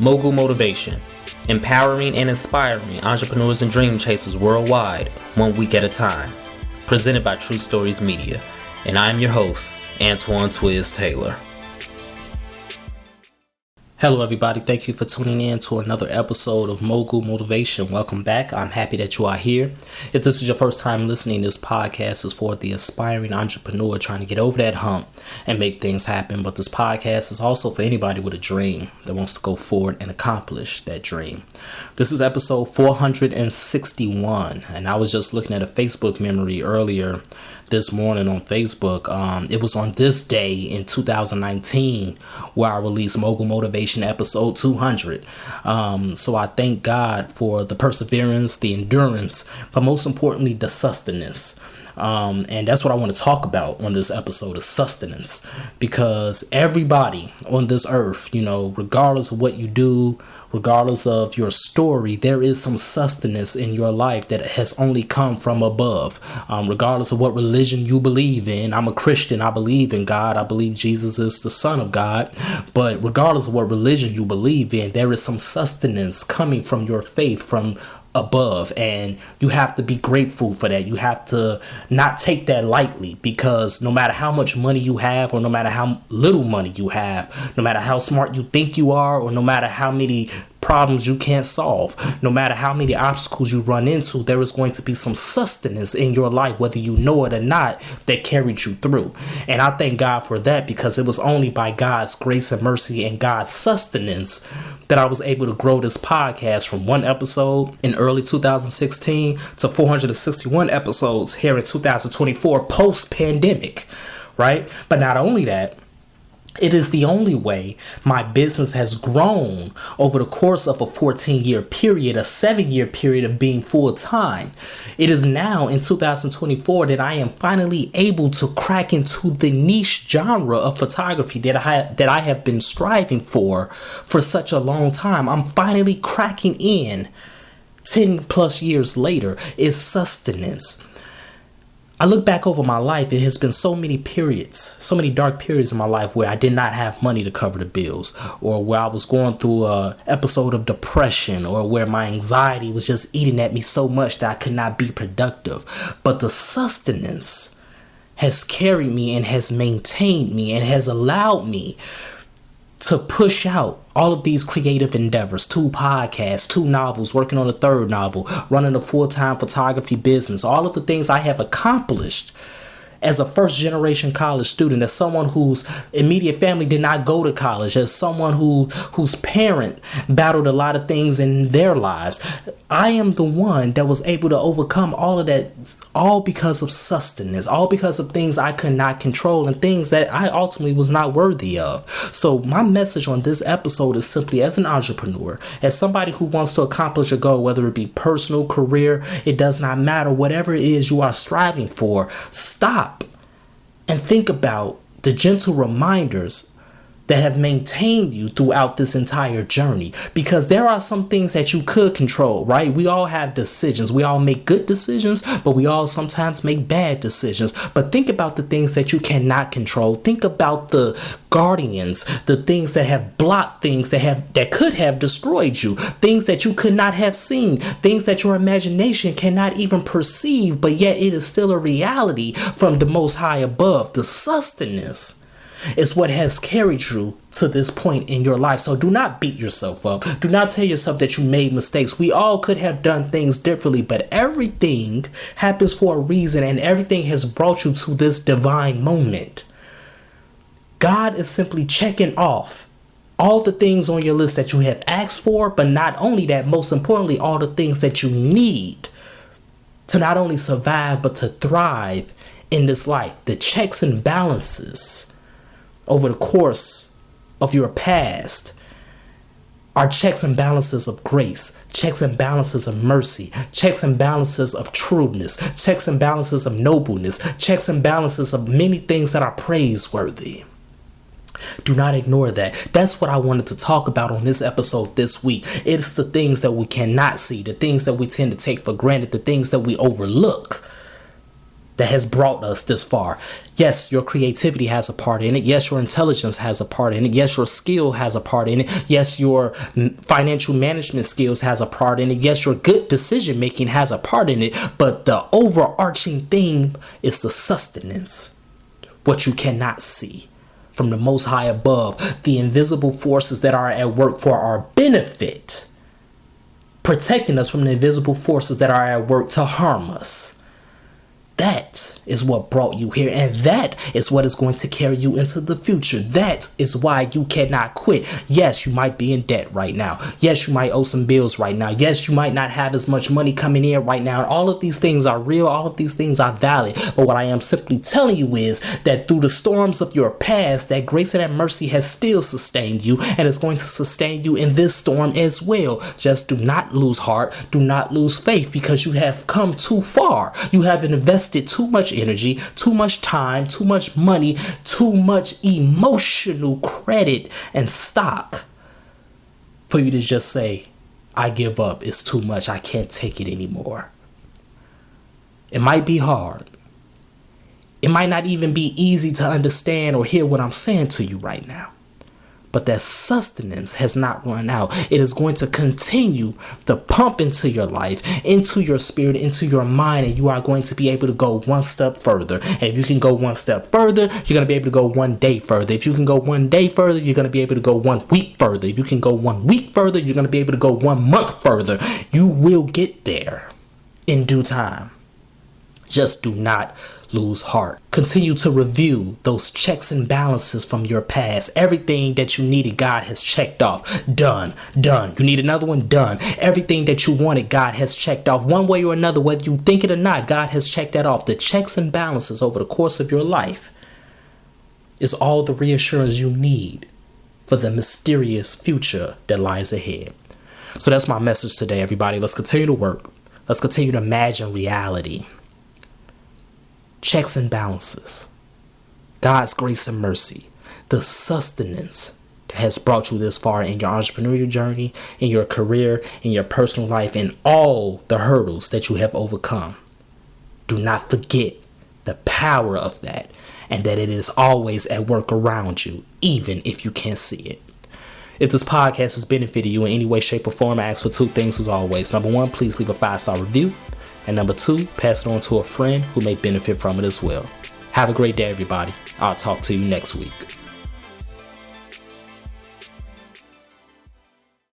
Mogul Motivation, empowering and inspiring entrepreneurs and dream chasers worldwide, 1 week at a time. Presented by True Stories Media. And I am your host, Antoine Twiz Taylor. Hello everybody, thank you for tuning in to another episode of Mogul Motivation. Welcome back. I'm happy that you are here. If this is your first time listening, this podcast is for the aspiring entrepreneur trying to get over that hump and make things happen. But this podcast is also for anybody with a dream that wants to go forward and accomplish that dream. This is episode 461, and I was just looking at a Facebook memory earlier this morning on Facebook. It was on this day in 2019 where I released Mogul Motivation episode 200. So I thank God for the perseverance, the endurance, but most importantly, the sustenance. And that's what I want to talk about on this episode is sustenance, because everybody on this earth, regardless of what you do, regardless of your story, there is some sustenance in your life that has only come from above. Regardless of what religion you believe in, I'm a Christian. I believe in God. I believe Jesus is the Son of God. But regardless of what religion you believe in, there is some sustenance coming from your faith, from above, and you have to be grateful for that. You have to not take that lightly, because no matter how much money you have, or no matter how little money you have, no matter how smart you think you are, or no matter how many problems you can't solve, no matter how many obstacles you run into, there is going to be some sustenance in your life, whether you know it or not, that carried you through. And I thank God for that, because it was only by God's grace and mercy and God's sustenance that I was able to grow this podcast from one episode in early 2016 to 461 episodes here in 2024 post-pandemic, right? But not only that, it is the only way my business has grown over the course of a 14-year period, a 7-year period of being full-time. It is now in 2024 that I am finally able to crack into the niche genre of photography that I have been striving for such a long time. I'm finally cracking in 10 plus years later. Is sustenance. I look back over my life, it has been so many periods, so many dark periods in my life where I did not have money to cover the bills, or where I was going through an episode of depression, or where my anxiety was just eating at me so much that I could not be productive. But the sustenance has carried me and has maintained me and has allowed me to push out all of these creative endeavors, 2 podcasts, 2 novels, working on a 3rd novel, running a full-time photography business, all of the things I have accomplished as a first-generation college student, as someone whose immediate family did not go to college, as someone whose parent battled a lot of things in their lives. I am the one that was able to overcome all of that, all because of sustenance, all because of things I could not control and things that I ultimately was not worthy of. So my message on this episode is simply, as an entrepreneur, as somebody who wants to accomplish a goal, whether it be personal, career, it does not matter, whatever it is you are striving for, stop and think about the gentle reminders that have maintained you throughout this entire journey. Because there are some things that you could control, right? We all have decisions. We all make good decisions, but we all sometimes make bad decisions. But think about the things that you cannot control. Think about the guardians, the things that have blocked things that could have destroyed you, things that you could not have seen, things that your imagination cannot even perceive, but yet it is still a reality from the Most High above. The sustenance is what has carried you to this point in your life. So do not beat yourself up. Do not tell yourself that you made mistakes. We all could have done things differently, but everything happens for a reason, and everything has brought you to this divine moment. God is simply checking off all the things on your list that you have asked for, but not only that, most importantly, all the things that you need to not only survive, but to thrive in this life. The checks and balances over the course of your past are checks and balances of grace, checks and balances of mercy, checks and balances of trueness, checks and balances of nobleness, checks and balances of many things that are praiseworthy. Do not ignore that. That's what I wanted to talk about on this episode this week. It's the things that we cannot see, the things that we tend to take for granted, the things that we overlook. that has brought us this far. Yes, your creativity has a part in it. Yes, your intelligence has a part in it. Yes, your skill has a part in it. Yes, your financial management skills has a part in it. Yes, your good decision making has a part in it. But the overarching theme is the sustenance, what you cannot see from the Most High above, the invisible forces that are at work for our benefit, protecting us from the invisible forces that are at work to harm us. That is what brought you here, and that is what is going to carry you into the future. That is why you cannot quit. Yes, you might be in debt right now. Yes, you might owe some bills right now. Yes, you might not have as much money coming in right now. And all of these things are real. All of these things are valid. But what I am simply telling you is that through the storms of your past, that grace and that mercy has still sustained you, and is going to sustain you in this storm as well. Just do not lose heart. Do not lose faith, because you have come too far. You have invested too much energy, too much time, too much money, too much emotional credit and stock for you to just say, I give up. It's too much. I can't take it anymore. It might be hard. It might not even be easy to understand or hear what I'm saying to you right now. But that sustenance has not run out. It is going to continue to pump into your life, into your spirit, into your mind, and you are going to be able to go one step further. And if you can go one step further, you're going to be able to go 1 day further. If you can go 1 day further, you're going to be able to go 1 week further. If you can go 1 week further, you're going to be able to go 1 month further. You will get there in due time. Just do not lose heart. Continue to review those checks and balances from your past. Everything that you needed, God has checked off. Done. You need another one? Done. Everything that you wanted, God has checked off. One way or another, whether you think it or not, God has checked that off. The checks and balances over the course of your life is all the reassurance you need for the mysterious future that lies ahead. So that's my message today, everybody. Let's continue to work. Let's continue to imagine reality. Checks and balances, God's grace and mercy, the sustenance that has brought you this far in your entrepreneurial journey, in your career, in your personal life, and all the hurdles that you have overcome. Do not forget the power of that, and that it is always at work around you, even if you can't see it. If this podcast has benefited you in any way, shape, or form, I ask for 2 things as always. Number 1, please leave a 5-star review. And number 2, pass it on to a friend who may benefit from it as well. Have a great day, everybody. I'll talk to you next week.